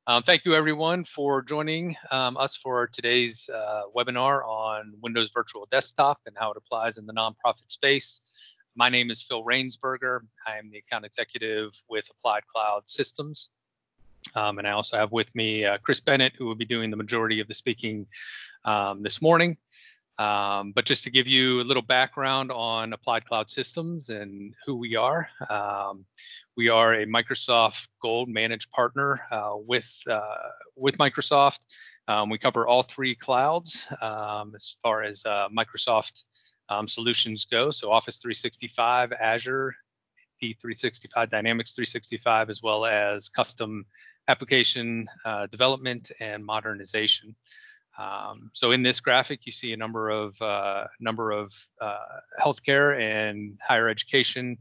Thank you everyone for joining us for today's webinar on Windows Virtual Desktop and how it applies in the nonprofit space. My name is Phil Rainsberger. I am the account executive with Applied Cloud Systems. And I also have with me Chris Bennett, who will be doing the majority of the speaking this morning. But just to give you a little background on Applied Cloud Systems and who we are a Microsoft Gold Managed Partner with Microsoft. We cover all three clouds as far as Microsoft solutions go. So Office 365, Azure, P365, Dynamics 365, as well as custom application development and modernization. So in this graphic, you see a number of healthcare and higher education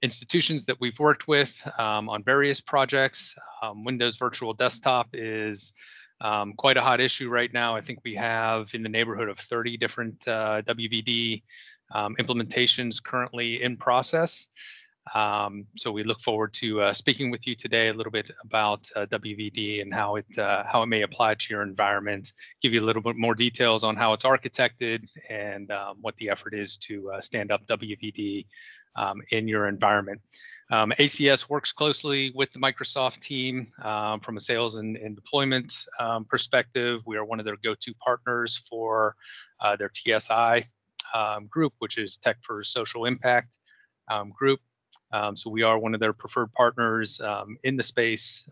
institutions that we've worked with on various projects. Windows Virtual Desktop is quite a hot issue right now. I think we have in the neighborhood of 30 different WVD implementations currently in process. So we look forward to speaking with you today a little bit about WVD and how it may apply to your environment, give you a little bit more details on how it's architected and what the effort is to stand up WVD in your environment. ACS works closely with the Microsoft team from a sales and deployment perspective. We are one of their go-to partners for their TSI group, which is Tech for Social Impact group. So we are one of their preferred partners in the space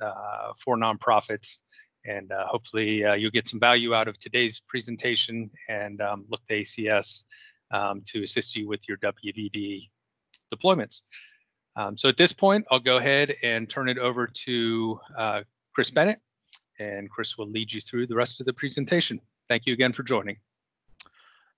for nonprofits, and hopefully you'll get some value out of today's presentation and look to ACS to assist you with your WVD deployments. So at this point, I'll go ahead and turn it over to Chris Bennett, and Chris will lead you through the rest of the presentation. Thank you again for joining.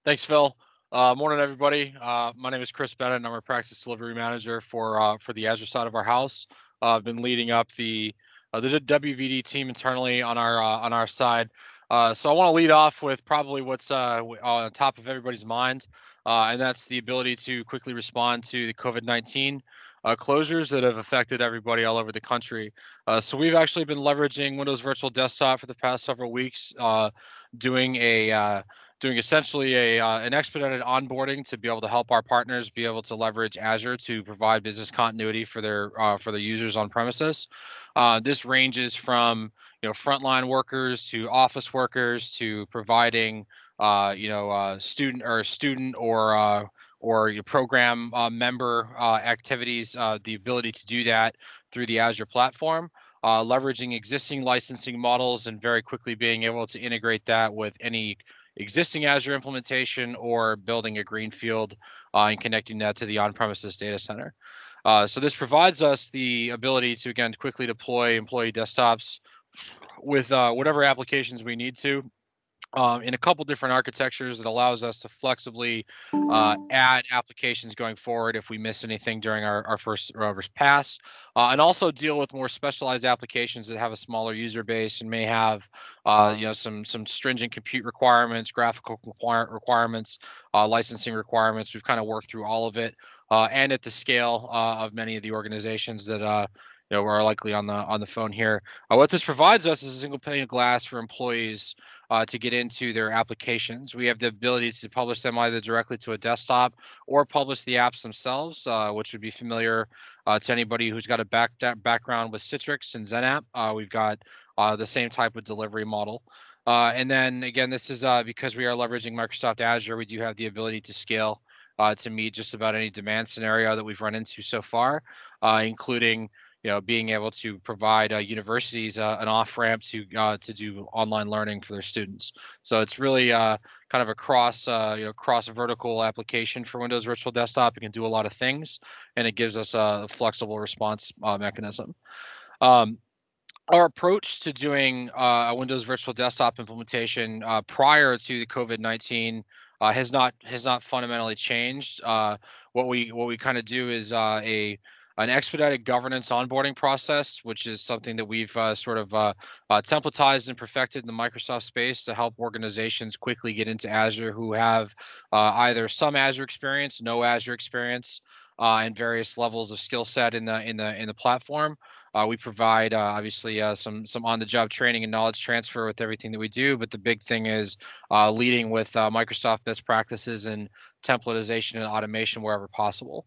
Thanks, Phil. Morning, everybody. My name is Chris Bennett, and I'm a practice delivery manager for the Azure side of our house. I've been leading up the WVD team internally on our side. So I want to lead off with probably what's on top of everybody's mind, and that's the ability to quickly respond to the COVID-19 closures that have affected everybody all over the country. So we've actually been leveraging Windows Virtual Desktop for the past several weeks, doing essentially an expedited onboarding to be able to help our partners be able to leverage Azure to provide business continuity for their users on premises. This ranges from frontline workers to office workers to providing student or your program member activities, the ability to do that through the Azure platform. Leveraging existing licensing models and very quickly being able to integrate that with any existing Azure implementation or building a greenfield and connecting that to the on-premises data center. So this provides us the ability to, again, quickly deploy employee desktops with whatever applications we need to. In a couple different architectures that allows us to flexibly add applications going forward if we miss anything during our first pass, and also deal with more specialized applications that have a smaller user base and may have some stringent compute requirements, graphical requirements, licensing requirements. We've kind of worked through all of it, and at the scale of many of the organizations that are likely on the phone here. What this provides us is a single pane of glass for employees to get into their applications. We have the ability to publish them either directly to a desktop or publish the apps themselves, which would be familiar to anybody who's got a background with Citrix and XenApp. We've got the same type of delivery model. And then again, this is because we are leveraging Microsoft Azure, we do have the ability to scale to meet just about any demand scenario that we've run into so far, including being able to provide universities an off-ramp to do online learning for their students. So it's really kind of a cross vertical application for Windows Virtual Desktop. It can do a lot of things, and it gives us a flexible response mechanism. Our approach to doing a Windows Virtual Desktop implementation prior to the COVID-19 has not fundamentally changed. What we kind of do is an expedited governance onboarding process, which is something that we've templatized and perfected in the Microsoft space to help organizations quickly get into Azure who have either some Azure experience, no Azure experience, and various levels of skill set in the platform. We provide obviously some on-the-job training and knowledge transfer with everything that we do, but the big thing is leading with Microsoft best practices and templatization and automation wherever possible.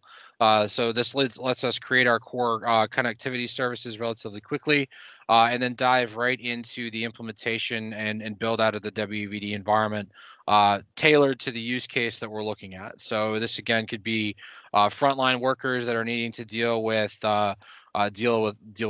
So this lets us create our core connectivity services relatively quickly, and then dive right into the implementation and build out of the WVD environment tailored to the use case that we're looking at. So this again could be frontline workers that are needing to deal with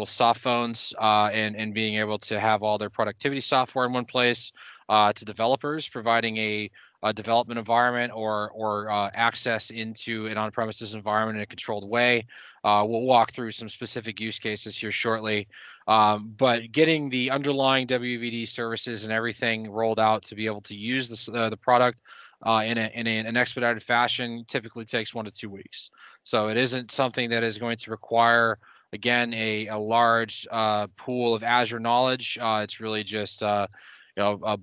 soft phones and being able to have all their productivity software in one place, to developers providing a development environment or access into an on-premises environment in a controlled way. We'll walk through some specific use cases here shortly, but getting the underlying WVD services and everything rolled out to be able to use the product in an expedited fashion typically takes 1 to 2 weeks. So it isn't something that is going to require, again, a large pool of Azure knowledge. It's really just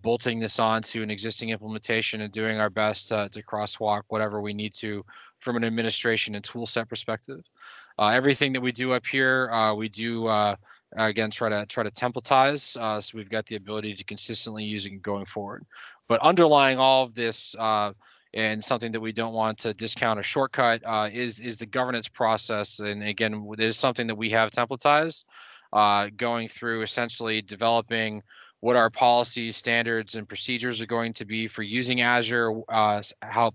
bolting this onto an existing implementation and doing our best to crosswalk whatever we need to from an administration and tool set perspective. Everything that we do up here, we do again try to templatize, so we've got the ability to consistently use it going forward. But underlying all of this, and something that we don't want to discount or shortcut, is the governance process. And again, it is something that we have templatized, going through essentially developing what our policies, standards, and procedures are going to be for using Azure,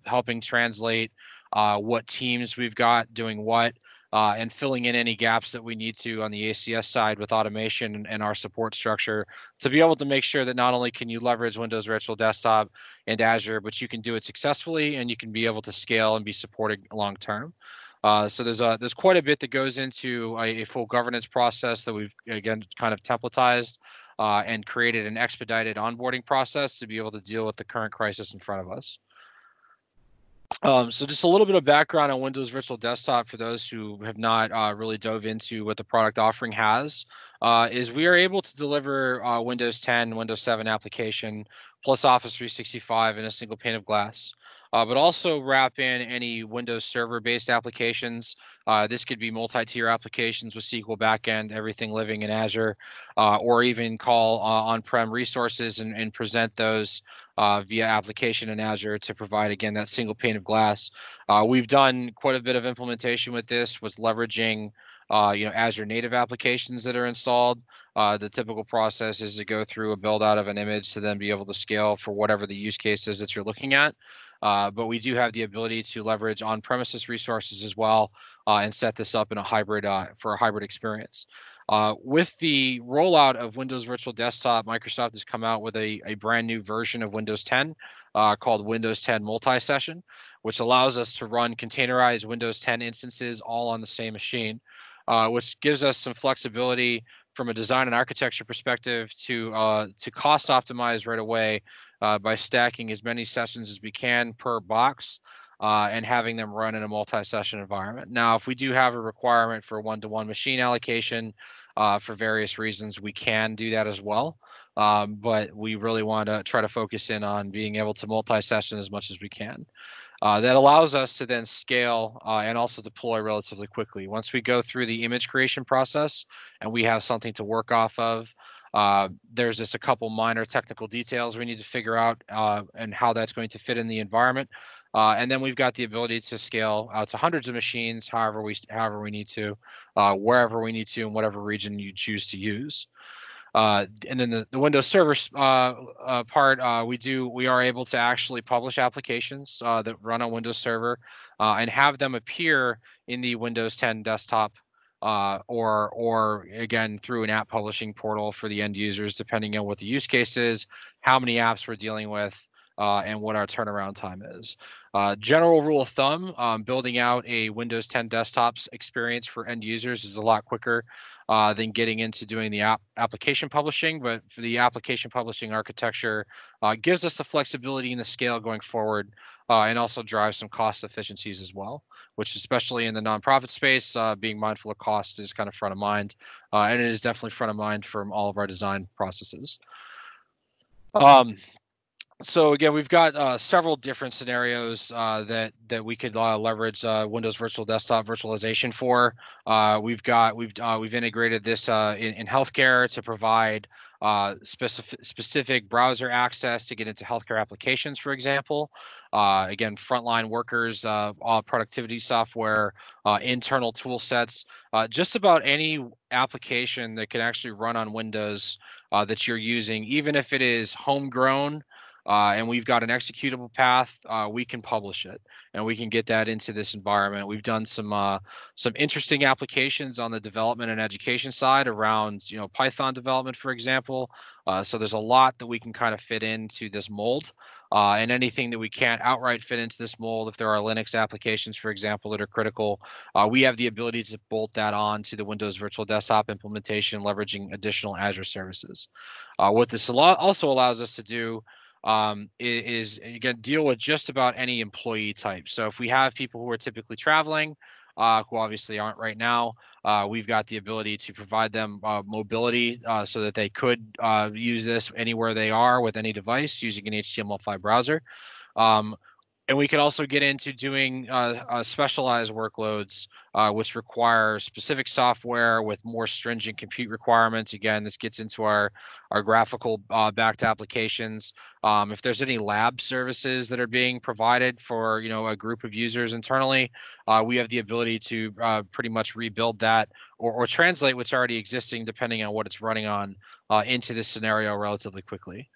helping translate what teams we've got doing what, and filling in any gaps that we need to on the ACS side with automation and our support structure to be able to make sure that not only can you leverage Windows Virtual Desktop and Azure, but you can do it successfully and you can be able to scale and be supported long term. So there's quite a bit that goes into a full governance process that we've again kind of templatized and created an expedited onboarding process to be able to deal with the current crisis in front of us. So just a little bit of background on Windows Virtual Desktop for those who have not really dove into what the product offering has, is we are able to deliver Windows 10, Windows 7 application plus Office 365 in a single pane of glass. But also wrap in any Windows Server-based applications. This could be multi-tier applications with SQL backend, everything living in Azure, or even call on-prem resources and present those via application in Azure to provide, again, that single pane of glass. We've done quite a bit of implementation with this, with leveraging Azure native applications that are installed. The typical process is to go through a build out of an image to then be able to scale for whatever the use case is that you're looking at. But we do have the ability to leverage on-premises resources as well, and set this up in a hybrid for a hybrid experience. With the rollout of Windows Virtual Desktop, Microsoft has come out with a brand new version of Windows 10 called Windows 10 Multi-Session, which allows us to run containerized Windows 10 instances all on the same machine, which gives us some flexibility from a design and architecture perspective to cost optimize right away by stacking as many sessions as we can per box, and having them run in a multi-session environment. Now, if we do have a requirement for one-to-one machine allocation for various reasons, we can do that as well. But we really want to try to focus in on being able to multi-session as much as we can. That allows us to then scale and also deploy relatively quickly. Once we go through the image creation process and we have something to work off of, there's just a couple minor technical details we need to figure out and how that's going to fit in the environment. And then we've got the ability to scale out to hundreds of machines, however we need to, wherever we need to, in whatever region you choose to use. And then the Windows Server part, we are able to actually publish applications that run on Windows Server and have them appear in the Windows 10 desktop, or again through an app publishing portal for the end users, depending on what the use case is, how many apps we're dealing with, and what our turnaround time is. General rule of thumb, building out a Windows 10 desktops experience for end users is a lot quicker than getting into doing the application publishing. But for the application publishing architecture, gives us the flexibility and the scale going forward, and also drives some cost efficiencies as well, which especially in the nonprofit space, being mindful of cost is kind of front of mind, and it is definitely front of mind from all of our design processes. So again, we've got several different scenarios that we could leverage Windows Virtual Desktop virtualization for. We've integrated this in healthcare to provide specific browser access to get into healthcare applications, for example. Again, frontline workers, productivity software, internal tool sets, just about any application that can actually run on Windows that you're using, even if it is homegrown. And we've got an executable path, we can publish it and we can get that into this environment. We've done some interesting applications on the development and education side around, Python development, for example. So there's a lot that we can kind of fit into this mold. And anything that we can't outright fit into this mold, if there are Linux applications, for example, that are critical, we have the ability to bolt that on to the Windows Virtual Desktop implementation, leveraging additional Azure services. What this also allows us to do is again deal with just about any employee type. So if we have people who are typically traveling, who obviously aren't right now, we've got the ability to provide them mobility so that they could use this anywhere they are with any device using an HTML5 browser. Um, and we can also get into doing specialized workloads, which require specific software with more stringent compute requirements. Again, this gets into our graphical backed applications. If there's any lab services that are being provided for a group of users internally, we have the ability to pretty much rebuild that or translate what's already existing, depending on what it's running on, into this scenario relatively quickly.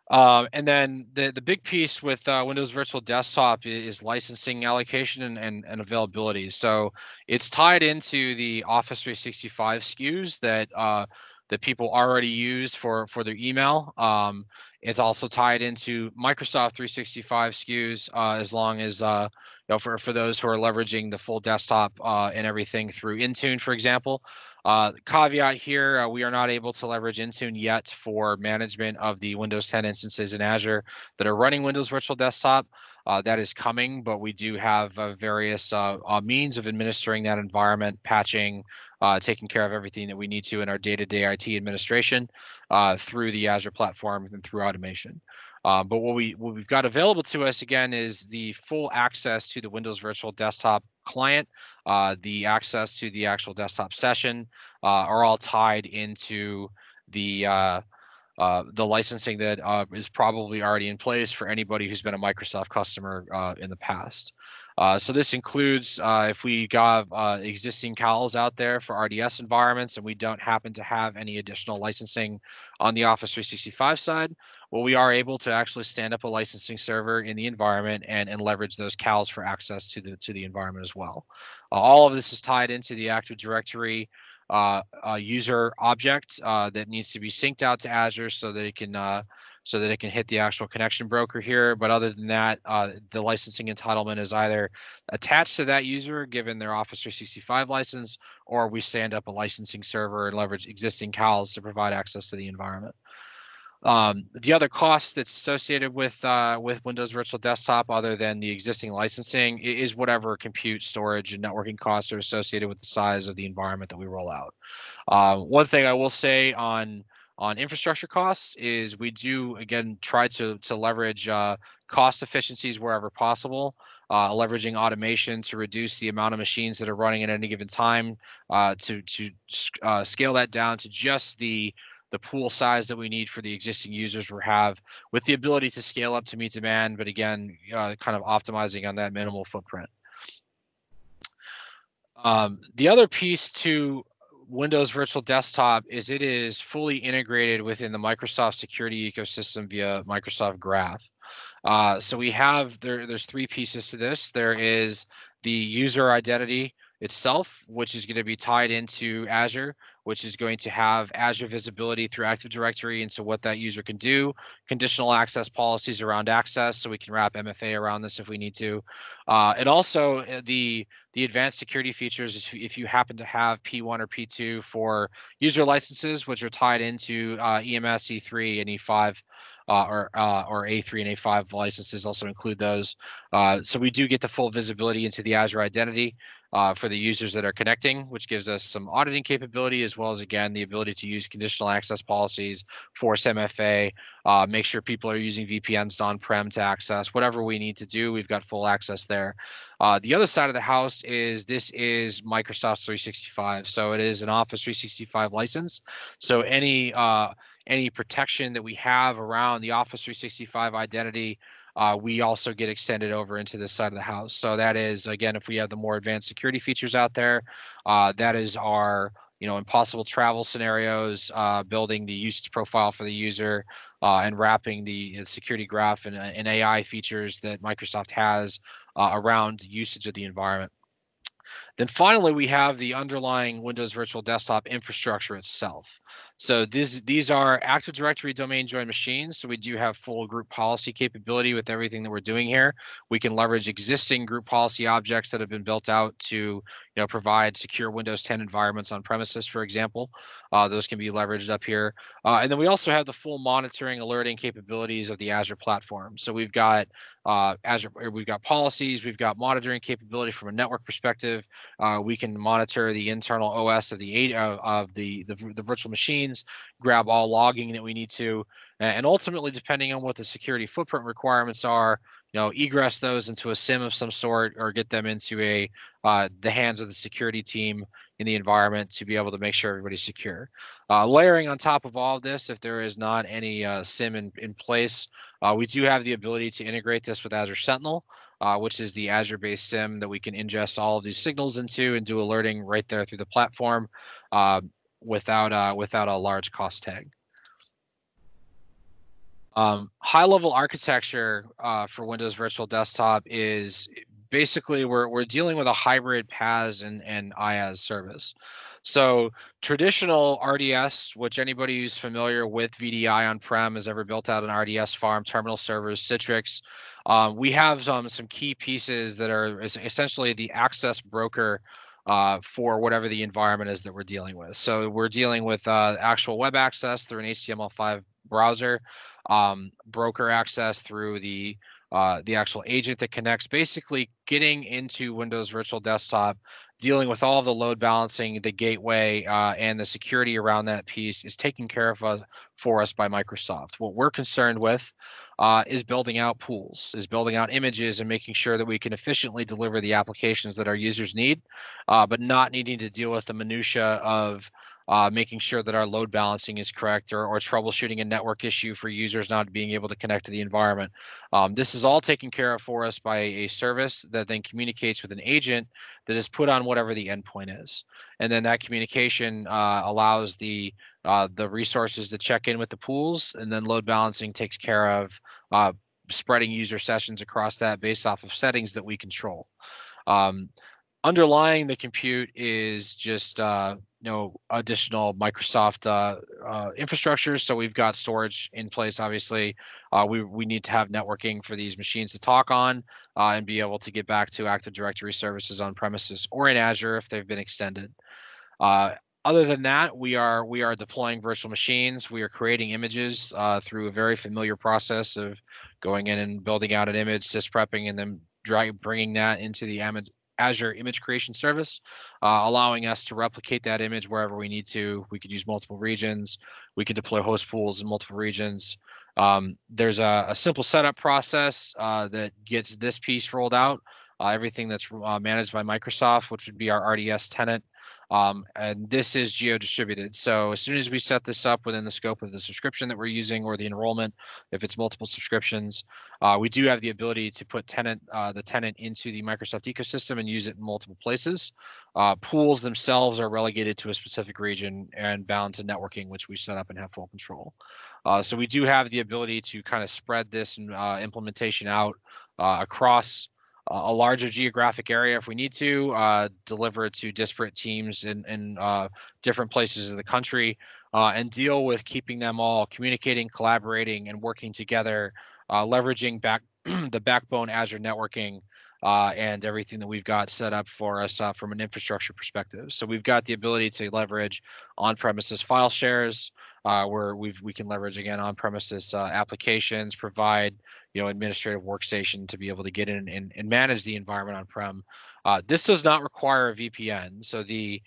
And then the big piece with Windows Virtual Desktop is licensing allocation and availability. So it's tied into the Office 365 SKUs that people already use for their email. It's also tied into Microsoft 365 SKUs as long as for those who are leveraging the full desktop and everything through Intune, for example. Caveat here, we are not able to leverage Intune yet for management of the Windows 10 instances in Azure that are running Windows Virtual Desktop. That is coming, but we do have various means of administering that environment, patching, taking care of everything that we need to in our day-to-day IT administration through the Azure platform and through automation. But what we've got available to us again is the full access to the Windows Virtual Desktop client, the access to the actual desktop session are all tied into the licensing that is probably already in place for anybody who's been a Microsoft customer in the past. So this includes if we got existing CALs out there for RDS environments and we don't happen to have any additional licensing on the Office 365 side, well, we are able to actually stand up a licensing server in the environment and leverage those CALs for access to the environment as well. All of this is tied into the Active Directory user object that needs to be synced out to Azure so that it can hit the actual connection broker here. But other than that, the licensing entitlement is either attached to that user given their Office 365 license, or we stand up a licensing server and leverage existing CALs to provide access to the environment. The other cost that's associated with Windows Virtual Desktop, other than the existing licensing, is whatever compute, storage, and networking costs are associated with the size of the environment that we roll out. One thing I will say on infrastructure costs is we do again try to leverage cost efficiencies wherever possible, leveraging automation to reduce the amount of machines that are running at any given time, to scale that down to just the pool size that we need for the existing users we have, with the ability to scale up to meet demand, but again, kind of optimizing on that minimal footprint. The other piece to Windows Virtual Desktop is it is fully integrated within the Microsoft security ecosystem via Microsoft Graph. So we have there's three pieces to this. There is the user identity itself, which is going to be tied into Azure, which is going to have Azure visibility through Active Directory into what that user can do, conditional access policies around access, so we can wrap MFA around this if we need to. And also the advanced security features, if you happen to have P1 or P2 for user licenses, which are tied into EMS, E3, and E5, or A3 and A5 licenses also include those. So we do get the full visibility into the Azure identity. for the users that are connecting, which gives us some auditing capability, as well as, again, the ability to use conditional access policies, force MFA, make sure people are using VPNs on-prem to access. Whatever we need to do, we've got full access there. The other side of the house is this is Microsoft 365. So it is an Office 365 license. So any protection that we have around the Office 365 identity, we also get extended over into this side of the house. So that is, again, if we have the more advanced security features out there, that is our, impossible travel scenarios, building the usage profile for the user, and wrapping the security graph and AI features that Microsoft has around usage of the environment. Then finally, we have the underlying Windows Virtual Desktop infrastructure itself. So these are Active Directory domain joined machines. So we do have full group policy capability with everything that we're doing here. We can leverage existing group policy objects that have been built out to provide secure Windows 10 environments on premises, for example. Those can be leveraged up here. And then we also have the full monitoring, alerting capabilities of the Azure platform. So we've got we've got policies, we've got monitoring capability from a network perspective. We can monitor the internal OS of the virtual machines, grab all logging that we need to, and ultimately, depending on what the security footprint requirements are, egress those into a SIM of some sort or get them into the hands of the security team in the environment to be able to make sure everybody's secure. Layering on top of all of this, if there is not any SIM in place, we do have the ability to integrate this with Azure Sentinel, which is the Azure-based SIM that we can ingest all of these signals into and do alerting right there through the platform without a large cost tag. High-level architecture for Windows Virtual Desktop is basically we're dealing with a hybrid PaaS and IaaS service. So traditional RDS, which anybody who's familiar with VDI on-prem has ever built out an RDS farm, terminal servers, Citrix. We have some key pieces that are essentially the access broker for whatever the environment is that we're dealing with. So we're dealing with actual web access through an HTML5 browser, broker access through the actual agent that connects, basically getting into Windows Virtual Desktop, dealing with all of the load balancing, the gateway, and the security around that piece is taken care of for us by Microsoft. What we're concerned with is building out pools, is building out images, and making sure that we can efficiently deliver the applications that our users need, but not needing to deal with the minutia of making sure that our load balancing is correct or troubleshooting a network issue for users not being able to connect to the environment. This is all taken care of for us by a service that then communicates with an agent that is put on whatever the endpoint is. And then that communication allows the resources to check in with the pools, and then load balancing takes care of spreading user sessions across that based off of settings that we control. Underlying the compute is just additional Microsoft infrastructure. So we've got storage in place. Obviously, we need to have networking for these machines to talk on and be able to get back to Active Directory services on premises or in Azure if they've been extended. Other than that, we are deploying virtual machines. We are creating images through a very familiar process of going in and building out an image, sysprepping, and then bringing that into the Azure image creation service, allowing us to replicate that image wherever we need to. We could use multiple regions. We could deploy host pools in multiple regions. There's a simple setup process that gets this piece rolled out. Everything that's managed by Microsoft, which would be our RDS tenant. And this is geo-distributed. So as soon as we set this up within the scope of the subscription that we're using or the enrollment, if it's multiple subscriptions, we do have the ability to put the tenant into the Microsoft ecosystem and use it in multiple places. Pools themselves are relegated to a specific region and bound to networking, which we set up and have full control. So we do have the ability to kind of spread this implementation out across a larger geographic area if we need to, deliver it to disparate teams in different places of the country, and deal with keeping them all communicating, collaborating, and working together, leveraging the backbone Azure networking and everything that we've got set up for us from an infrastructure perspective. So we've got the ability to leverage on-premises file shares, where we can leverage again on-premises applications, provide administrative workstation to be able to get in and manage the environment on-prem. This does not require a VPN, so the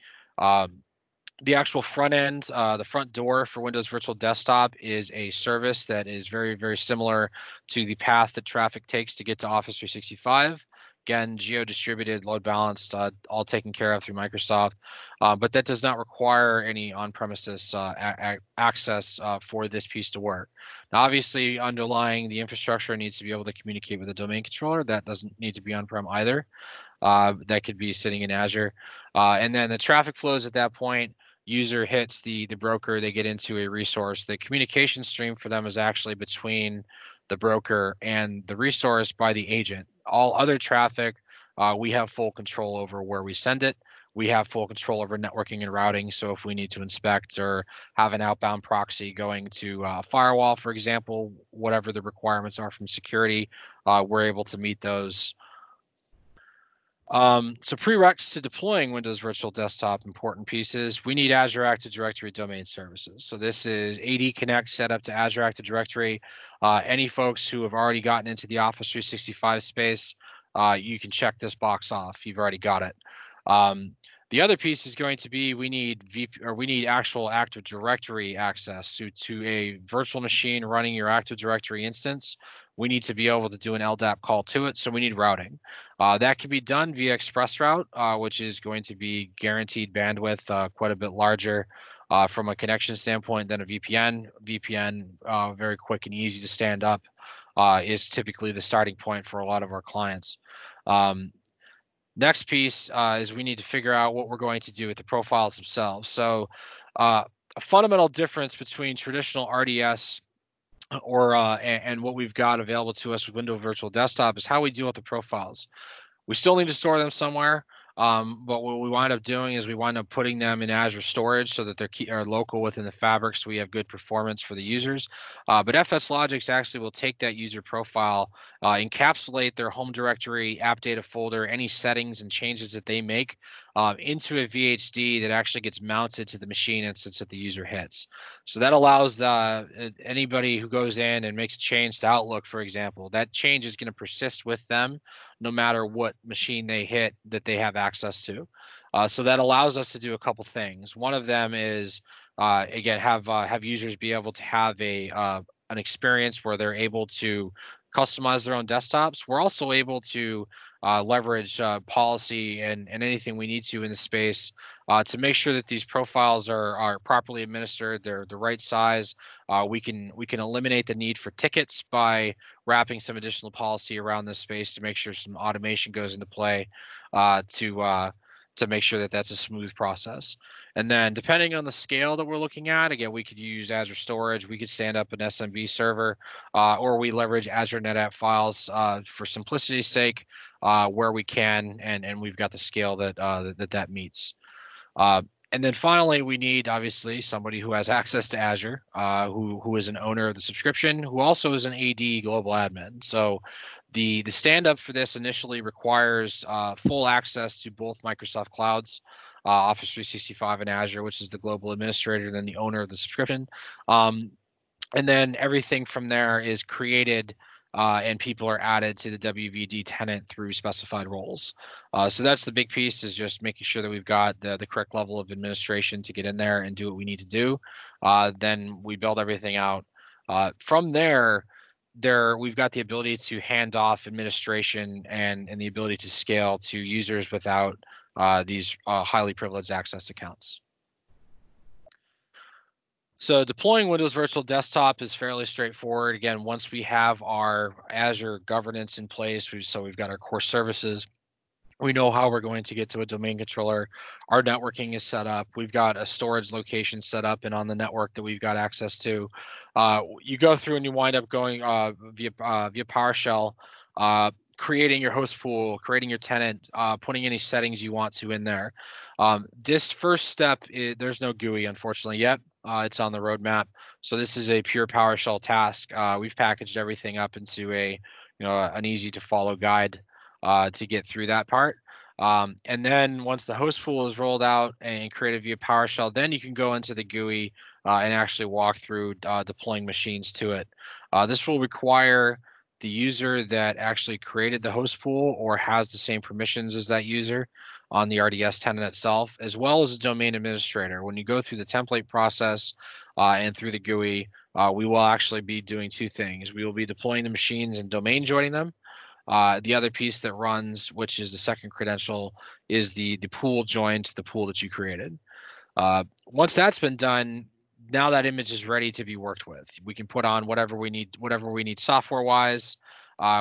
actual front end, the front door for Windows Virtual Desktop is a service that is very, very similar to the path that traffic takes to get to Office 365. Again, geo-distributed, load balanced, all taken care of through Microsoft, but that does not require any on-premises access for this piece to work. Now, obviously, underlying the infrastructure needs to be able to communicate with a domain controller. That doesn't need to be on-prem either. That could be sitting in Azure. And then the traffic flows at that point. User hits the broker, they get into a resource. The communication stream for them is actually between the broker and the resource by the agent. All other traffic, we have full control over where we send it. We have full control over networking and routing. So if we need to inspect or have an outbound proxy going to a firewall, for example, whatever the requirements are from security, we're able to meet those. So prereqs to deploying Windows Virtual Desktop, important pieces. We need Azure Active Directory domain services. So this is AD Connect set up to Azure Active Directory. Any folks who have already gotten into the Office 365 space, you can check this box off. You've already got it. The other piece is going to be we need actual Active Directory access to a virtual machine running your Active Directory instance. We need to be able to do an LDAP call to it, so we need routing. That can be done via ExpressRoute, which is going to be guaranteed bandwidth, quite a bit larger from a connection standpoint than a VPN. VPN, very quick and easy to stand up, is typically the starting point for a lot of our clients. Next piece is we need to figure out what we're going to do with the profiles themselves. So a fundamental difference between traditional RDS and what we've got available to us with Windows Virtual Desktop is how we deal with the profiles. We still need to store them somewhere, but what we wind up doing is we wind up putting them in Azure storage so that they're local within the fabric, so we have good performance for the users. But FSLogix actually will take that user profile, encapsulate their home directory, app data folder, any settings and changes that they make into a VHD that actually gets mounted to the machine instance that the user hits. So that allows anybody who goes in and makes a change to Outlook, for example, that change is going to persist with them no matter what machine they hit that they have access to. So that allows us to do a couple things. One of them is, again, have users be able to have an experience where they're able to customize their own desktops. We're also able to leverage policy and anything we need to in the space to make sure that these profiles are properly administered, they're the right size. We can eliminate the need for tickets by wrapping some additional policy around this space to make sure some automation goes into play to make sure that that's a smooth process. And then depending on the scale that we're looking at, again, we could use Azure Storage, we could stand up an SMB server, or we leverage Azure NetApp files for simplicity's sake, where we can, and we've got the scale that meets. And then finally, we need obviously somebody who has access to Azure, who is an owner of the subscription, who also is an AD global admin. So the stand up for this initially requires full access to both Microsoft clouds, Office 365 and Azure, which is the global administrator, and then the owner of the subscription. And then everything from there is created and people are added to the WVD tenant through specified roles. So that's the big piece, is just making sure that we've got the correct level of administration to get in there and do what we need to do. Then we build everything out. From there, we've got the ability to hand off administration and the ability to scale to users without these highly privileged access accounts. So deploying Windows Virtual Desktop is fairly straightforward. Again, once we have our Azure governance in place, we've got our core services, we know how we're going to get to a domain controller. Our networking is set up. We've got a storage location set up and on the network that we've got access to. You go through and you wind up going via PowerShell, creating your host pool, creating your tenant, putting any settings you want to in there. This first step, there's no GUI, unfortunately, yet. It's on the roadmap. So this is a pure PowerShell task. We've packaged everything up into an easy to follow guide to get through that part. And then once the host pool is rolled out and created via PowerShell, then you can go into the GUI and actually walk through deploying machines to it. This will require the user that actually created the host pool or has the same permissions as that user on the RDS tenant itself, as well as a domain administrator. When you go through the template process and through the GUI, we will actually be doing two things. We will be deploying the machines and domain joining them. The other piece that runs, which is the second credential, is the pool joined to the pool that you created. Once that's been done, now that image is ready to be worked with. We can put on whatever we need software wise.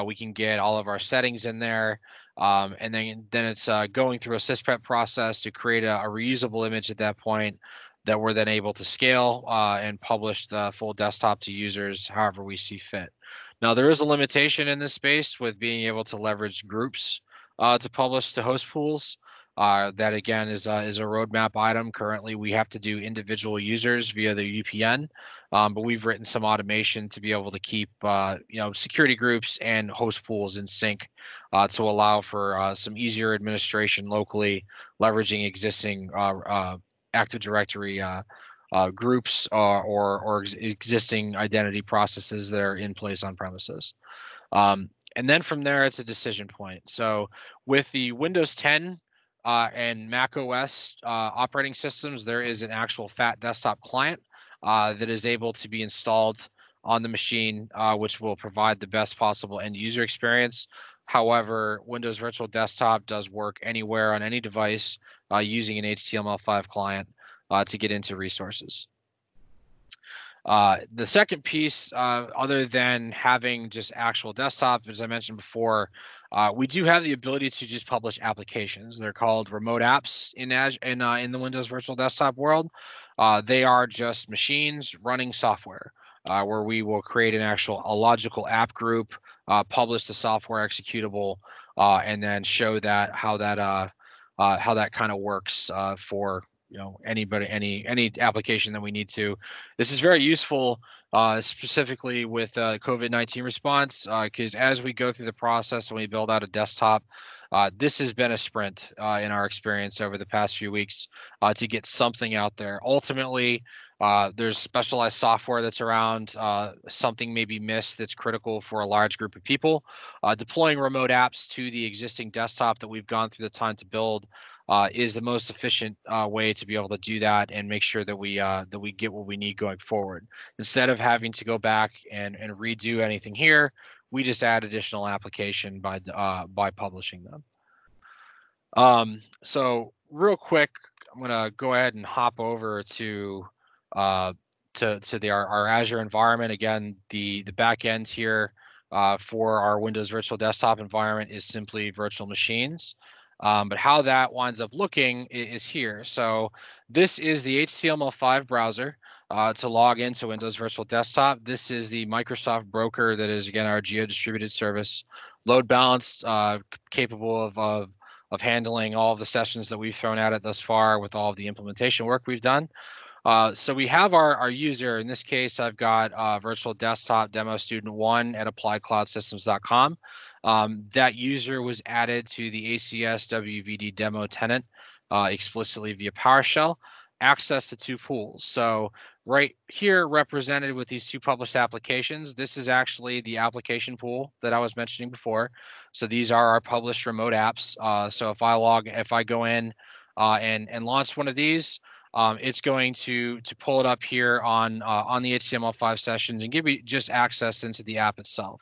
We can get all of our settings in there. And then it's going through a sysprep process to create a reusable image at that point that we're then able to scale and publish the full desktop to users however we see fit. Now, there is a limitation in this space with being able to leverage groups to publish to host pools. That again is a roadmap item. Currently, we have to do individual users via the UPN, but we've written some automation to be able to keep security groups and host pools in sync to allow for some easier administration locally, leveraging existing Active Directory groups or existing identity processes that are in place on premises. And then from there, it's a decision point. So with the Windows 10 and Mac OS operating systems, there is an actual fat desktop client that is able to be installed on the machine, which will provide the best possible end user experience. However, Windows Virtual Desktop does work anywhere on any device using an HTML5 client to get into resources. The second piece, other than having just actual desktop, as I mentioned before, we do have the ability to just publish applications. They're called remote apps in the Windows Virtual Desktop world. They are just machines running software, where we will create a logical app group, publish the software executable, and then show that how that kind of works for any application that we need to. This is very useful specifically with COVID-19 response because as we go through the process and we build out a desktop, this has been a sprint in our experience over the past few weeks to get something out there. Ultimately, there's specialized software that's around. Something may be missed that's critical for a large group of people. Deploying remote apps to the existing desktop that we've gone through the time to build is the most efficient way to be able to do that and make sure that we get what we need going forward. Instead of having to go back and redo anything here, we just add additional application by publishing them. So real quick, I'm gonna go ahead and hop over to our Azure environment. Again, the back end here for our Windows Virtual Desktop environment is simply virtual machines. But how that winds up looking is here. So this is the HTML5 browser to log into Windows Virtual Desktop. This is the Microsoft broker that is, again, our geo-distributed service, load balanced, capable of handling all of the sessions that we've thrown at it thus far with all of the implementation work we've done. So we have our user. In this case, I've got virtual desktop demo student 1 at AppliedCloudSystems.com. That user was added to the ACS WVD demo tenant explicitly via PowerShell. Access to two pools. So right here, represented with these two published applications, this is actually the application pool that I was mentioning before. So these are our published remote apps. So if I go in and launch one of these, it's going to pull it up here on the HTML5 sessions and give me just access into the app itself.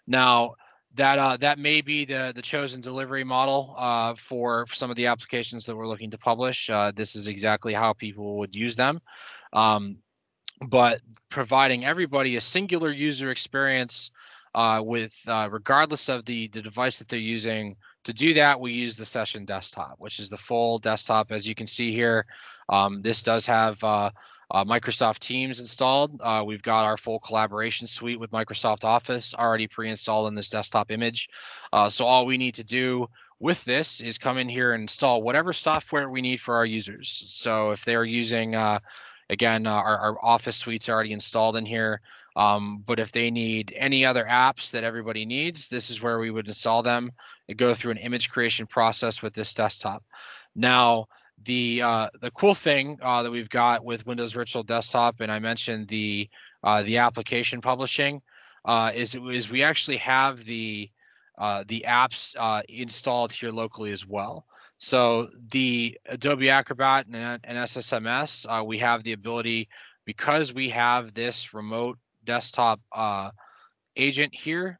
Now, that may be the chosen delivery model for some of the applications that we're looking to publish. This is exactly how people would use them. But providing everybody a singular user experience with regardless of the device that they're using. To do that, we use the session desktop, which is the full desktop. As you can see here, this does have Microsoft Teams installed. We've got our full collaboration suite with Microsoft Office already pre-installed in this desktop image. So all we need to do with this is come in here and install whatever software we need for our users. So if they're using, again, our Office suite's already installed in here. But if they need any other apps that everybody needs, this is where we would install them and go through an image creation process with this desktop. Now, the cool thing that we've got with Windows Virtual Desktop, and I mentioned the application publishing, is we actually have the apps installed here locally as well. So the Adobe Acrobat and SSMS, we have the ability, because we have this remote desktop agent here.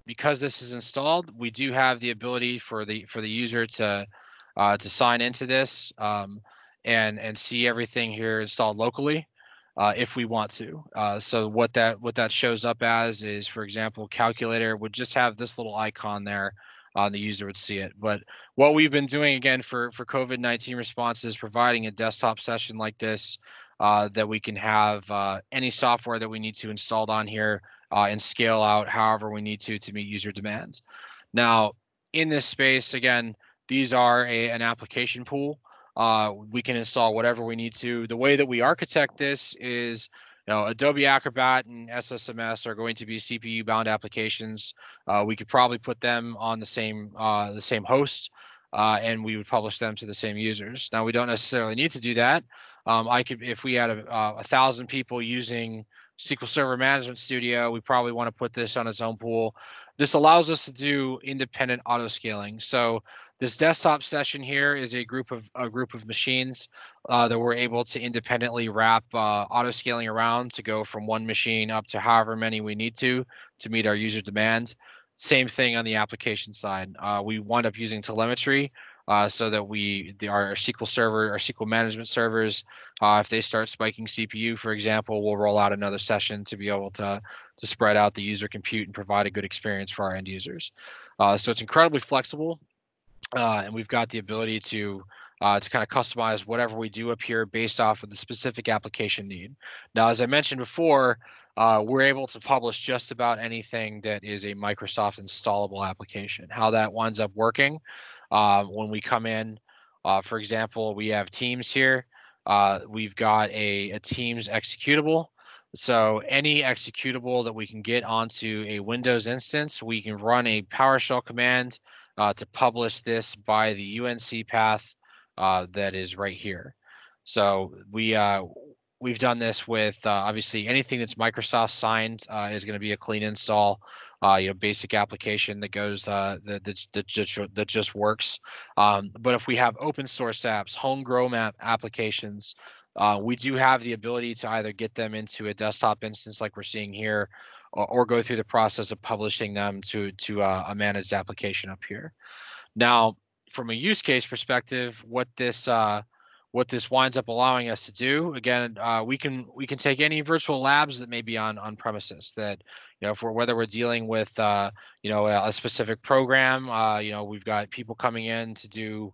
Because this is installed, we do have the ability for the user to sign into this and see everything here installed locally if we want to. So what that shows up as is, for example, calculator would just have this little icon there. The user would see it. But what we've been doing, again, for COVID-19 response, is providing a desktop session like this that we can have any software that we need to installed on here and scale out however we need to meet user demands. Now, in this space, again, these are an application pool. We can install whatever we need to. The way that we architect this is, Adobe Acrobat and SSMS are going to be CPU-bound applications. We could probably put them on the same host, and we would publish them to the same users. Now, we don't necessarily need to do that. If we had 1,000 people using SQL Server Management Studio, we probably want to put this on its own pool. This allows us to do independent auto scaling. So this desktop session here is a group of machines that we're able to independently wrap auto scaling around to go from one machine up to however many we need to meet our user demand. Same thing on the application side. We wind up using telemetry so that our SQL server, our SQL management servers, if they start spiking CPU, for example, we'll roll out another session to be able to spread out the user compute and provide a good experience for our end users. So it's incredibly flexible, and we've got the ability to kind of customize whatever we do up here based off of the specific application need. Now, as I mentioned before, we're able to publish just about anything that is a Microsoft installable application. How that winds up working when we come in, for example, we have Teams here. We've got a Teams executable. So any executable that we can get onto a Windows instance, we can run a PowerShell command to publish this by the UNC path that is right here. So we've done this with obviously anything that's Microsoft signed is going to be a clean install. Basic application that goes that just works. But if we have open source apps, homegrown applications, we do have the ability to either get them into a desktop instance like we're seeing here, or go through the process of publishing them to a managed application up here. Now, from a use case perspective, what this winds up allowing us to do, again, we can take any virtual labs that may be on premises that, whether we're dealing with a specific program, we've got people coming in to do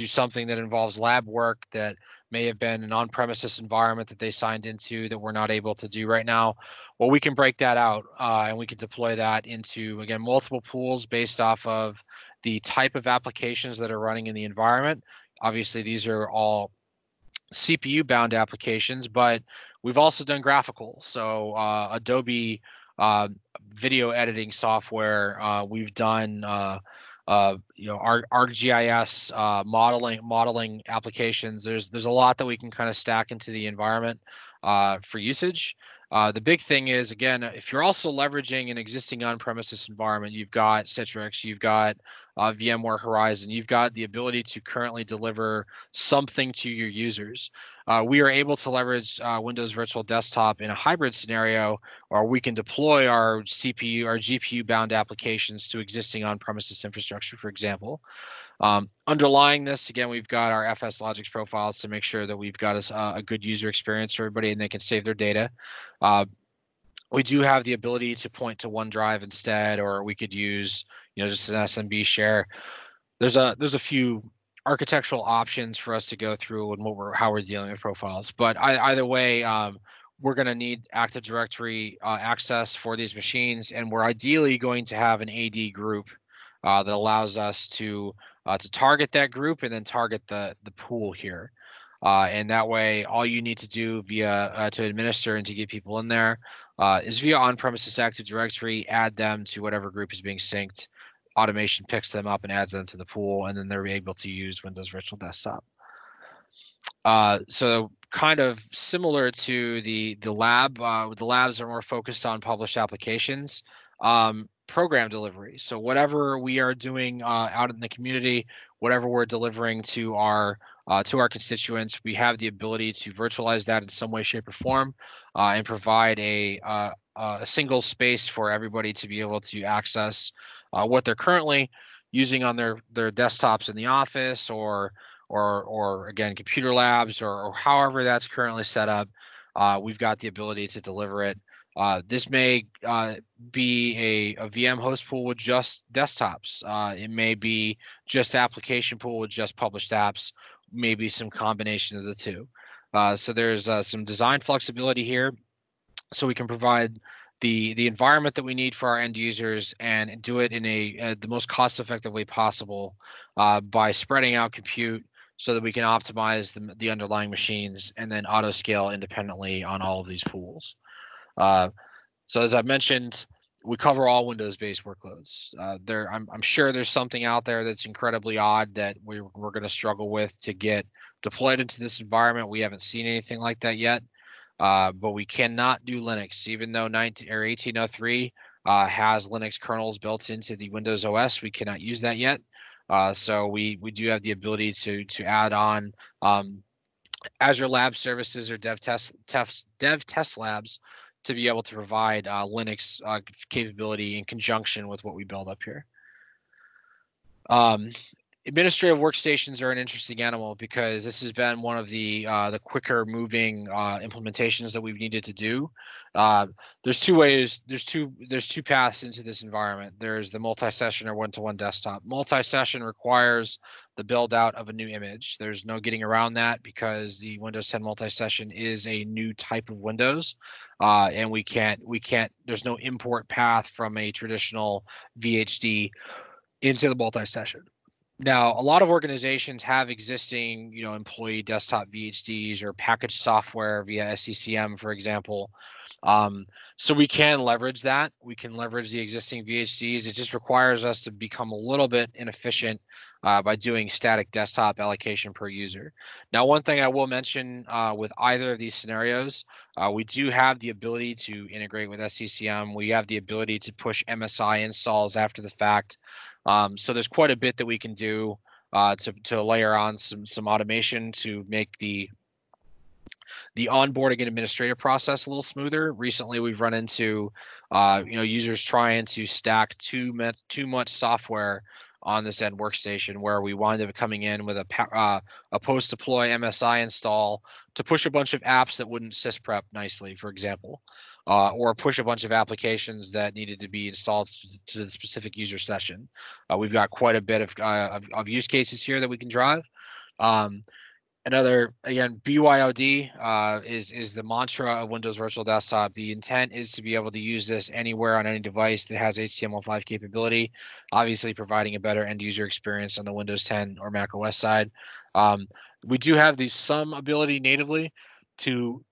something that involves lab work that may have been an on-premises environment that they signed into that we're not able to do right now. Well, we can break that out and we can deploy that into, again, multiple pools based off of the type of applications that are running in the environment. Obviously, these are all CPU-bound applications, but we've also done graphical. So Adobe video editing software. We've done ArcGIS modeling applications. There's a lot that we can kind of stack into the environment for usage. The big thing is, again, if you're also leveraging an existing on-premises environment, you've got Citrix, you've got VMware Horizon, you've got the ability to currently deliver something to your users. We are able to leverage Windows Virtual Desktop in a hybrid scenario, or we can deploy our CPU, our GPU-bound applications to existing on-premises infrastructure, for example. Underlying this, again, we've got our FS Logics profiles to make sure that we've got a good user experience for everybody and they can save their data. We do have the ability to point to OneDrive instead, or we could use, just an SMB share. There's a few architectural options for us to go through and how we're dealing with profiles. But either way, we're going to need Active Directory access for these machines, and we're ideally going to have an AD group that allows us to target that group and then target the pool here. And that way, all you need to do via to administer and to get people in there is via on-premises Active Directory, add them to whatever group is being synced. Automation picks them up and adds them to the pool, and then they're able to use Windows Virtual Desktop. So kind of similar to the lab, the labs are more focused on published applications, program delivery. So whatever we are doing out in the community, whatever we're delivering to our constituents, we have the ability to virtualize that in some way, shape, or form, and provide a single space for everybody to be able to access what they're currently using on their desktops in the office, or again, computer labs, or however that's currently set up. We've got the ability to deliver it. This may be a VM host pool with just desktops. It may be just application pool with just published apps, maybe some combination of the two. So there's some design flexibility here, so we can provide the environment that we need for our end users and do it in the most cost-effective way possible by spreading out compute so that we can optimize the underlying machines and then auto scale independently on all of these pools. So as I mentioned, we cover all Windows-based workloads. I'm sure there's something out there that's incredibly odd that we're going to struggle with to get deployed into this environment. We haven't seen anything like that yet. But we cannot do Linux, even though 1803 has Linux kernels built into the Windows OS. We cannot use that yet. So we do have the ability to add on Azure Lab Services or Dev Test Labs to be able to provide Linux capability in conjunction with what we build up here. Administrative workstations are an interesting animal because this has been one of the quicker moving implementations that we've needed to do. There's two ways. There's two paths into this environment. There's the multi-session or one-to-one desktop. Multi-session requires the build out of a new image. There's no getting around that because the Windows 10 multi-session is a new type of Windows, and we can't. There's no import path from a traditional VHD into the multi-session. Now, a lot of organizations have existing, employee desktop VHDs or packaged software via SCCM, for example. So we can leverage that. We can leverage the existing VHDs. It just requires us to become a little bit inefficient by doing static desktop allocation per user. Now, one thing I will mention with either of these scenarios, we do have the ability to integrate with SCCM. We have the ability to push MSI installs after the fact. So there's quite a bit that we can do to layer on some automation to make the onboarding and administrative process a little smoother. Recently, we've run into users trying to stack too much software on this end workstation, where we wind up coming in with a post-deploy MSI install to push a bunch of apps that wouldn't sysprep nicely, for example, or push a bunch of applications that needed to be installed to the specific user session. We've got quite a bit of use cases here that we can drive. Another, again, BYOD is the mantra of Windows Virtual Desktop. The intent is to be able to use this anywhere on any device that has HTML5 capability, obviously providing a better end user experience on the Windows 10 or Mac OS side. We do have some ability natively to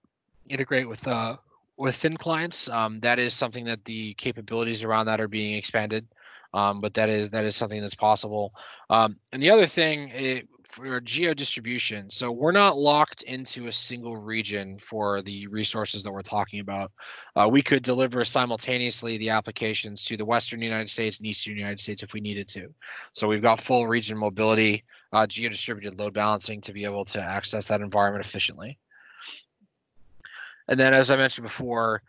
integrate with thin clients. That is something that the capabilities around that are being expanded, but that is something that's possible. And the other thing, for geo distribution, so we're not locked into a single region for the resources that we're talking about. We could deliver simultaneously the applications to the Western United States and Eastern United States if we needed to. So we've got full region mobility, geo-distributed load balancing to be able to access that environment efficiently. And then, as I mentioned before,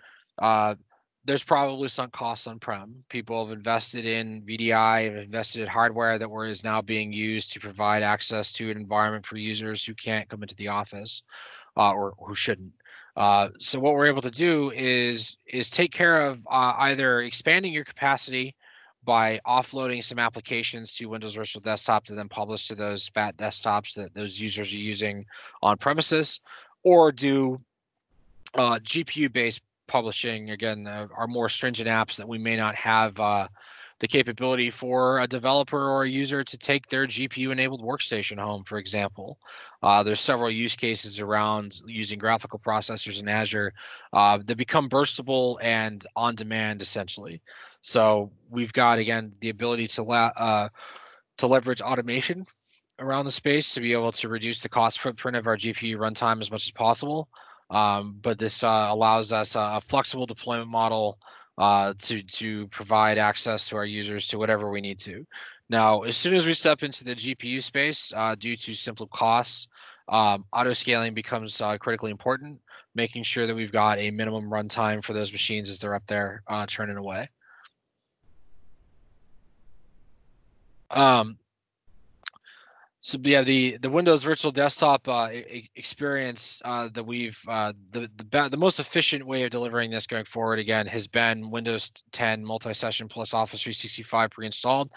there's probably some costs on-prem. People have invested in VDI, have invested in hardware that is now being used to provide access to an environment for users who can't come into the office or who shouldn't. So what we're able to do is take care of either expanding your capacity by offloading some applications to Windows Virtual Desktop to then publish to those fat desktops that those users are using on premises, or do GPU-based publishing, again, are more stringent apps that we may not have the capability for a developer or a user to take their GPU-enabled workstation home, for example. There's several use cases around using graphical processors in Azure that become burstable and on demand, essentially. So we've got, again, the ability to leverage automation around the space to be able to reduce the cost footprint of our GPU runtime as much as possible. But this allows us a flexible deployment model to provide access to our users to whatever we need to. Now, as soon as we step into the GPU space, due to simple costs, auto scaling becomes critically important, making sure that we've got a minimum runtime for those machines as they're up there churning away. So yeah, the Windows Virtual Desktop experience that we've the most efficient way of delivering this going forward, again, has been Windows 10 multi-session plus Office 365 pre-installed.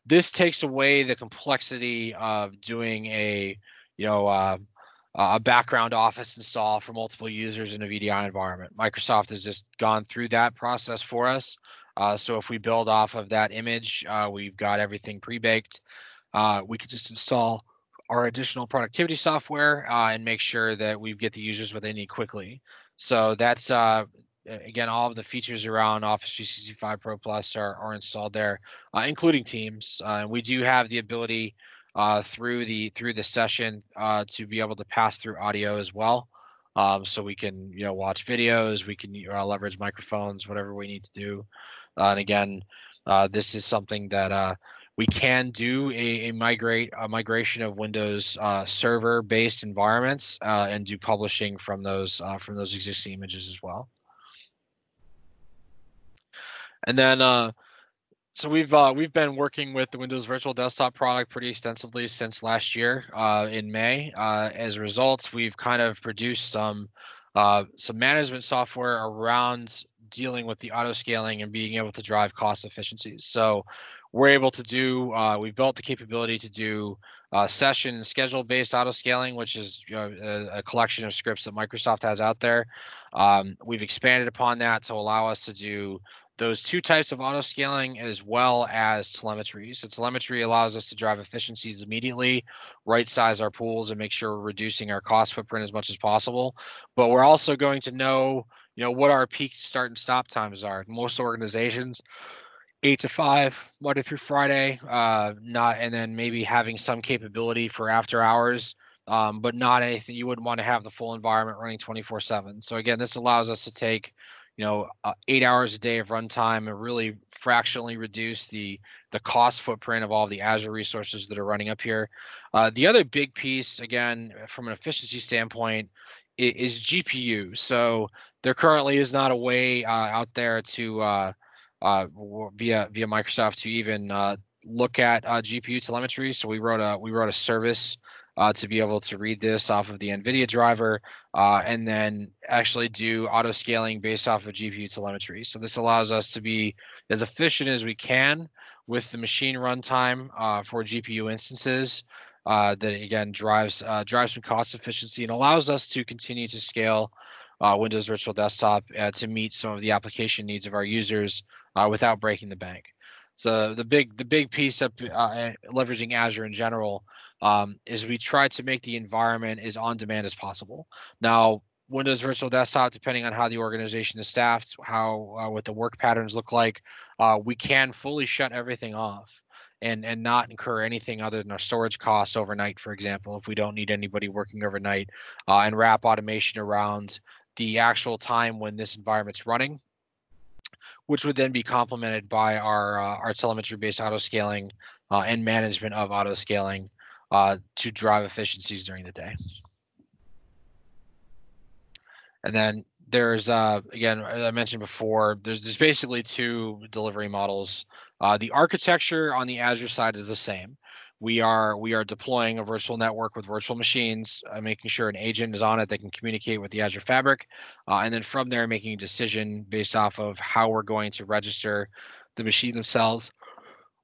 This takes away the complexity of doing a background Office install for multiple users in a VDI environment. Microsoft has just gone through that process for us. So if we build off of that image, we've got everything pre-baked. We could just install our additional productivity software and make sure that we get the users what they need quickly. So that's again, all of the features around Office 365 Pro Plus are installed there, including Teams. We do have the ability through the session to be able to pass through audio as well. So we can watch videos, we can leverage microphones, whatever we need to do. And again, this is something that we can do a migration of Windows server-based environments and do publishing from those existing images as well. And then so we've been working with the Windows Virtual Desktop product pretty extensively since last year in May. As a result, we've kind of produced some management software around dealing with the auto scaling and being able to drive cost efficiencies. So we're able to do, we've built the capability to do session schedule based auto scaling, which is a collection of scripts that Microsoft has out there. We've expanded upon that to allow us to do those two types of auto scaling as well as telemetry. So telemetry allows us to drive efficiencies immediately, right size our pools, and make sure we're reducing our cost footprint as much as possible. But we're also going to know, what our peak start and stop times are. Most organizations, 8 to 5, Monday through Friday, and then maybe having some capability for after hours, but not anything. You wouldn't want to have the full environment running 24/7. So again, this allows us to take 8 hours a day of runtime and really fractionally reduce the cost footprint of all the Azure resources that are running up here. The other big piece, again, from an efficiency standpoint, is GPU. So there currently is not a way out there to via Microsoft to even look at GPU telemetry. So we wrote a service to be able to read this off of the NVIDIA driver and then actually do auto scaling based off of GPU telemetry. So this allows us to be as efficient as we can with the machine runtime for GPU instances. That again drives some cost efficiency and allows us to continue to scale Windows Virtual Desktop to meet some of the application needs of our users without breaking the bank. So the big piece of leveraging Azure in general is we try to make the environment as on demand as possible. Now, Windows Virtual Desktop, depending on how the organization is staffed, what the work patterns look like, we can fully shut everything off and not incur anything other than our storage costs overnight, for example, if we don't need anybody working overnight, and wrap automation around the actual time when this environment's running, which would then be complemented by our telemetry-based auto scaling and management of auto scaling to drive efficiencies during the day. And then there's again, as I mentioned before, there's basically two delivery models. The architecture on the Azure side is the same. We are deploying a virtual network with virtual machines, making sure an agent is on it that can communicate with the Azure Fabric, and then from there making a decision based off of how we're going to register the machine themselves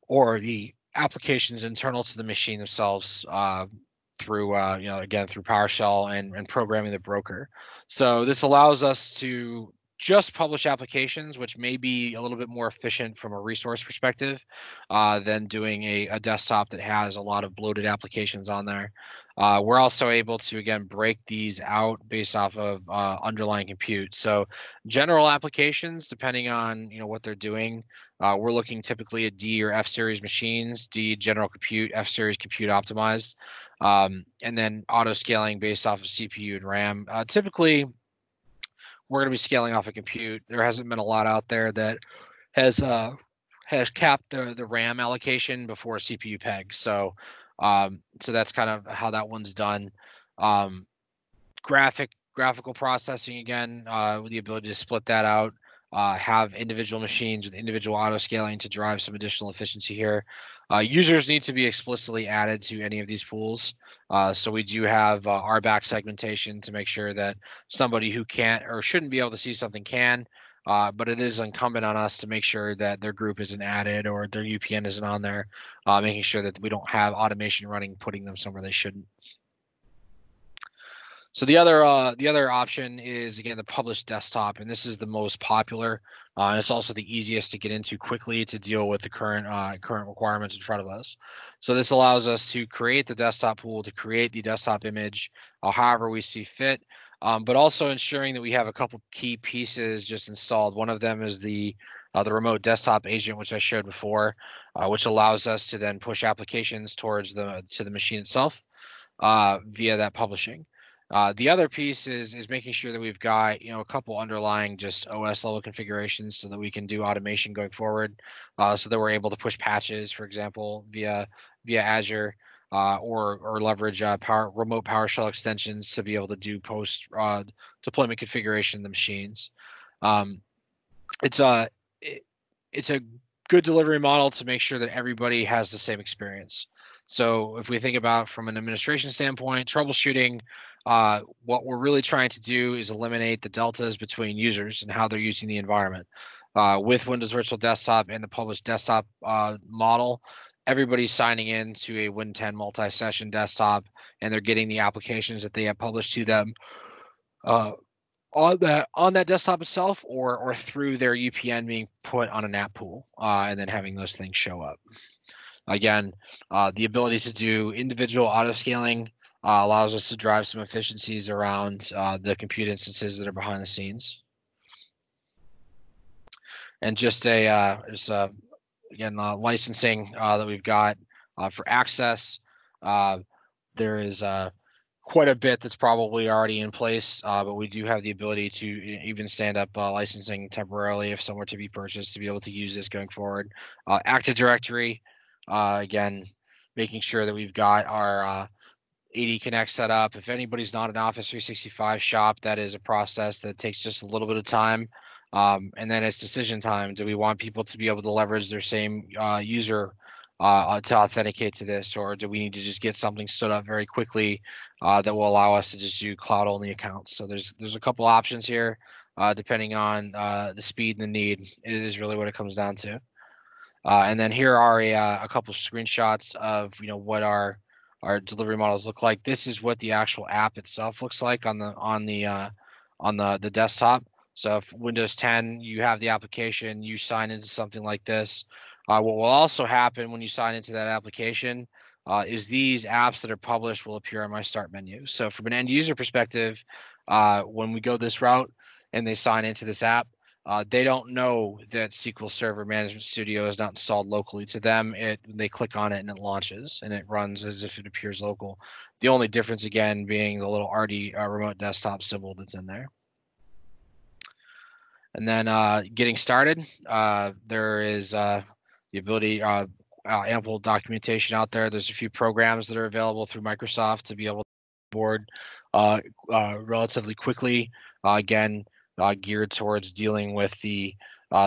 or the applications internal to the machine themselves through again through PowerShell and programming the broker. So this allows us to just publish applications, which may be a little bit more efficient from a resource perspective than doing a desktop that has a lot of bloated applications on there. We're also able to, again, break these out based off of underlying compute. So general applications, depending on what they're doing, we're looking typically at D or F series machines, D general compute, F series compute optimized, and then auto scaling based off of CPU and RAM. Typically, we're going to be scaling off a compute. There hasn't been a lot out there that has capped the RAM allocation before CPU pegs. So so that's kind of how that one's done. Graphical processing, again, with the ability to split that out, have individual machines with individual auto scaling to drive some additional efficiency here. Users need to be explicitly added to any of these pools. So we do have RBAC segmentation to make sure that somebody who can't or shouldn't be able to see something can, but it is incumbent on us to make sure that their group isn't added or their UPN isn't on there, making sure that we don't have automation running, putting them somewhere they shouldn't. So the other option is, again, the published desktop, and this is the most popular. And it's also the easiest to get into quickly to deal with the current requirements in front of us. So this allows us to create the desktop pool, to create the desktop image, however we see fit, but also ensuring that we have a couple key pieces just installed. One of them is the remote desktop agent, which I showed before, which allows us to then push applications towards the machine itself via that publishing. The other piece is making sure that we've got a couple underlying just OS level configurations so that we can do automation going forward, so that we're able to push patches, for example, via Azure, or leverage remote PowerShell extensions to be able to do post deployment configuration of the machines. It's a good delivery model to make sure that everybody has the same experience. So if we think about from an administration standpoint, troubleshooting, what we're really trying to do is eliminate the deltas between users and how they're using the environment. With Windows Virtual Desktop and the published desktop model, everybody's signing in to a Win 10 multi-session desktop, and they're getting the applications that they have published to them on that desktop itself, or through their UPN being put on an app pool, and then having those things show up. Again, the ability to do individual auto scaling allows us to drive some efficiencies around the compute instances that are behind the scenes. And just again, licensing that we've got for access. There is quite a bit that's probably already in place, but we do have the ability to even stand up licensing temporarily if some were to be purchased to be able to use this going forward. Active Directory, again, making sure that we've got our AD Connect set up. If anybody's not an Office 365 shop, that is a process that takes just a little bit of time. And then it's decision time. Do we want people to be able to leverage their same user to authenticate to this, or do we need to just get something stood up very quickly that will allow us to just do cloud-only accounts? So there's a couple options here, depending on the speed and the need. It is really what it comes down to. And then here are a couple screenshots of what our delivery models look like. This is what the actual app itself looks like on the desktop. So if Windows 10, you have the application, you sign into something like this. What will also happen when you sign into that application is these apps that are published will appear on my start menu. So from an end user perspective, when we go this route and they sign into this app, they don't know that SQL Server Management Studio is not installed locally to them. They click on it and it launches and it runs as if it appears local. The only difference, again, being the little RD remote desktop symbol that's in there. And then getting started, there is the ability, ample documentation out there. There's a few programs that are available through Microsoft to be able to board relatively quickly. Again, geared towards dealing with the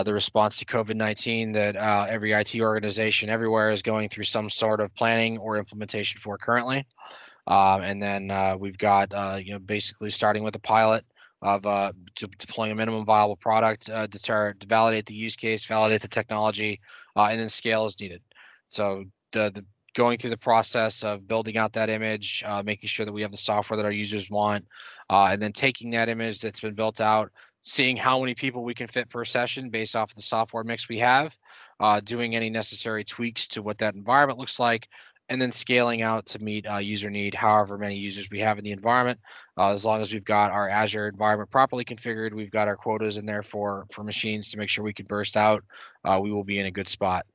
response to COVID-19 that every IT organization everywhere is going through some sort of planning or implementation for currently. And then we've got basically starting with a pilot of deploying a minimum viable product to validate the use case, validate the technology, and then scale as needed. So the going through the process of building out that image, making sure that we have the software that our users want, and then taking that image that's been built out, seeing how many people we can fit per session based off of the software mix we have, doing any necessary tweaks to what that environment looks like, and then scaling out to meet user need, however many users we have in the environment. As long as we've got our Azure environment properly configured, we've got our quotas in there for machines to make sure we can burst out, we will be in a good spot.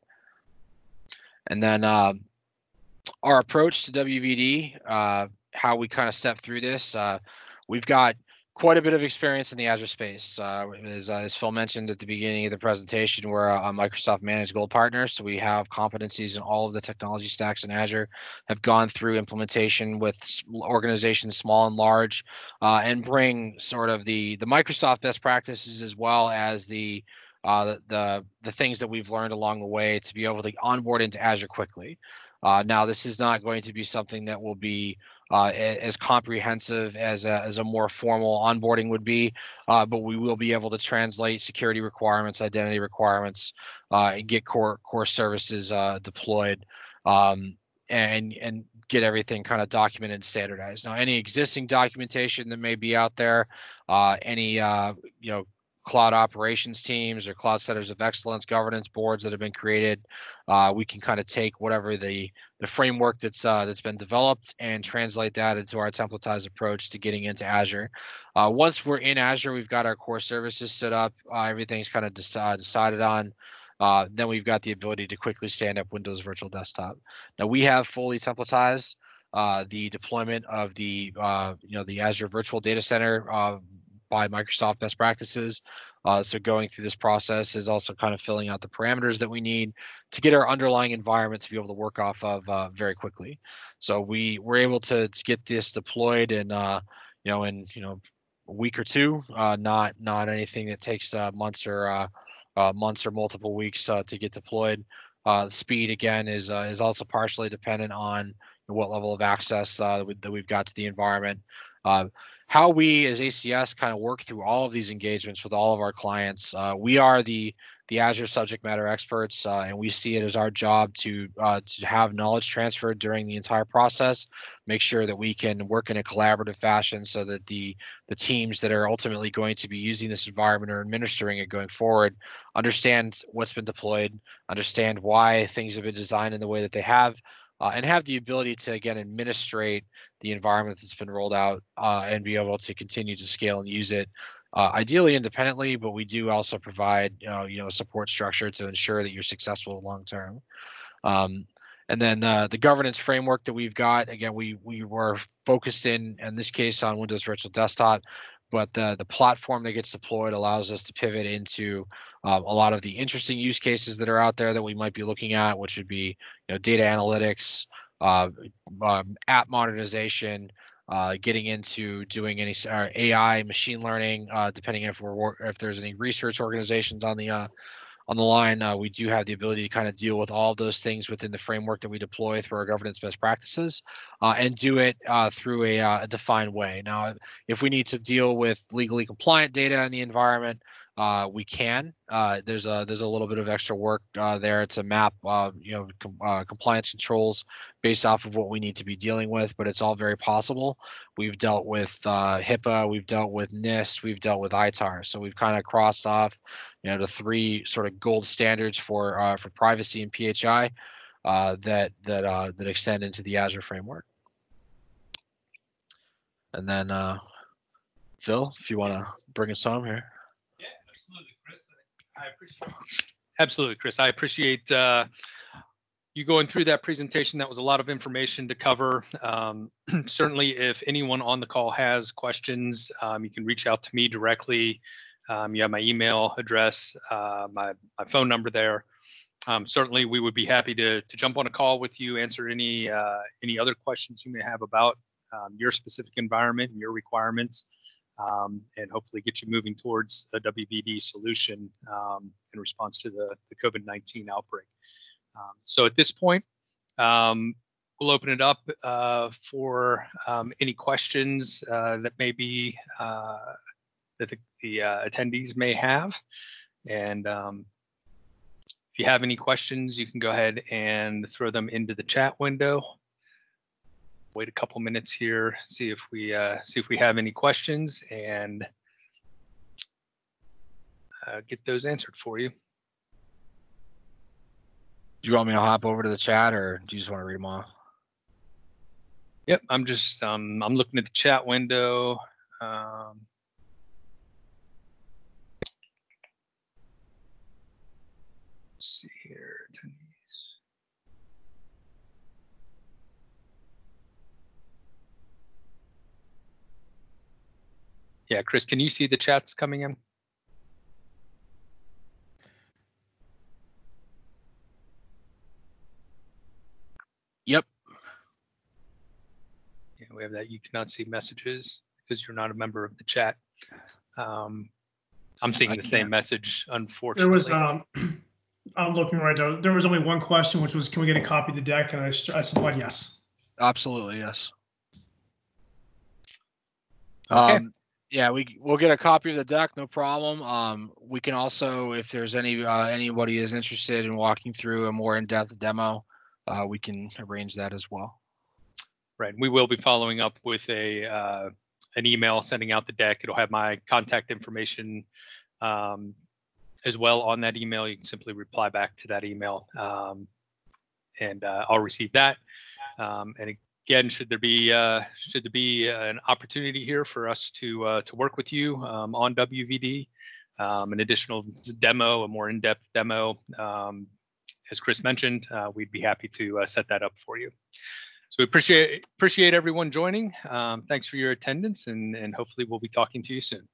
And then our approach to WVD, how we kind of step through this, we've got quite a bit of experience in the Azure space. As Phil mentioned at the beginning of the presentation, we're a Microsoft Managed Gold partner, so we have competencies in all of the technology stacks in Azure, have gone through implementation with organizations small and large, and bring sort of the Microsoft best practices as well as the things that we've learned along the way to be able to onboard into Azure quickly. Now, this is not going to be something that will be as comprehensive as a more formal onboarding would be, but we will be able to translate security requirements, identity requirements, and get core services deployed, and get everything kind of documented and standardized. Now, any existing documentation that may be out there, any cloud operations teams or cloud centers of excellence governance boards that have been created, we can kind of take whatever the framework that's been developed and translate that into our templatized approach to getting into Azure. Once we're in Azure, we've got our core services set up, everything's kind of decided on. Then we've got the ability to quickly stand up Windows Virtual Desktop. Now, we have fully templatized the deployment of the Azure Virtual Data Center by Microsoft best practices. So going through this process is also kind of filling out the parameters that we need to get our underlying environment to be able to work off of very quickly. So we're able to get this deployed in a week or two, not anything that takes months or multiple weeks to get deployed. Speed again is also partially dependent on what level of access that we've got to the environment. How we as ACS kind of work through all of these engagements with all of our clients. We are the Azure subject matter experts, and we see it as our job to have knowledge transferred during the entire process, make sure that we can work in a collaborative fashion so that the teams that are ultimately going to be using this environment or administering it going forward understand what's been deployed, understand why things have been designed in the way that they have, and have the ability to, again, administrate the environment that's been rolled out and be able to continue to scale and use it, ideally independently, but we do also provide a support structure to ensure that you're successful long term. And then the governance framework that we've got, again, we were focused in this case on Windows Virtual Desktop, but the platform that gets deployed allows us to pivot into a lot of the interesting use cases that are out there that we might be looking at, which would be data analytics, app modernization, getting into doing any AI, machine learning, depending if there's any research organizations on the line. We do have the ability to kind of deal with all of those things within the framework that we deploy through our governance best practices, and do it through a defined way. Now, if we need to deal with legally compliant data in the environment, we can. There's a little bit of extra work there to map compliance controls based off of what we need to be dealing with, but it's all very possible. We've dealt with HIPAA, we've dealt with NIST, we've dealt with ITAR, so we've kind of crossed off the three sort of gold standards for privacy and PHI that extend into the Azure framework. And then Phil, if you want to bring us home here. Yeah, absolutely, Chris. I appreciate. Absolutely, Chris. I appreciate you going through that presentation. That was a lot of information to cover. Certainly, if anyone on the call has questions, you can reach out to me directly. You have my email address, my phone number there. Certainly, we would be happy to jump on a call with you, answer any other questions you may have about your specific environment and your requirements, and hopefully get you moving towards a WVD solution in response to the COVID-19 outbreak. So at this point, we'll open it up for any questions that may be that the attendees may have. And if you have any questions, you can go ahead and throw them into the chat window. Wait a couple minutes here, see if we have any questions, and get those answered for you. Do you want me to hop over to the chat, or do you just want to read them all? Yep, I'm just I'm looking at the chat window. Let's see here, attendees. Yeah, Chris, can you see the chats coming in? Yep. Yeah, we have that. You cannot see messages because you're not a member of the chat. I'm seeing the same message, unfortunately. There was, I'm looking right now. There was only one question, which was, can we get a copy of the deck? And I supplied yes. Absolutely, yes. Okay. Yeah, we'll get a copy of the deck, no problem. We can also, if there's anybody is interested in walking through a more in-depth demo, we can arrange that as well. Right. We will be following up with an email sending out the deck. It'll have my contact information as well on that email. You can simply reply back to that email, and I'll receive that. And again, should there be an opportunity here for us to work with you on WVD, an additional demo, a more in-depth demo, as Chris mentioned, we'd be happy to set that up for you. So we appreciate everyone joining. Thanks for your attendance, and hopefully we'll be talking to you soon.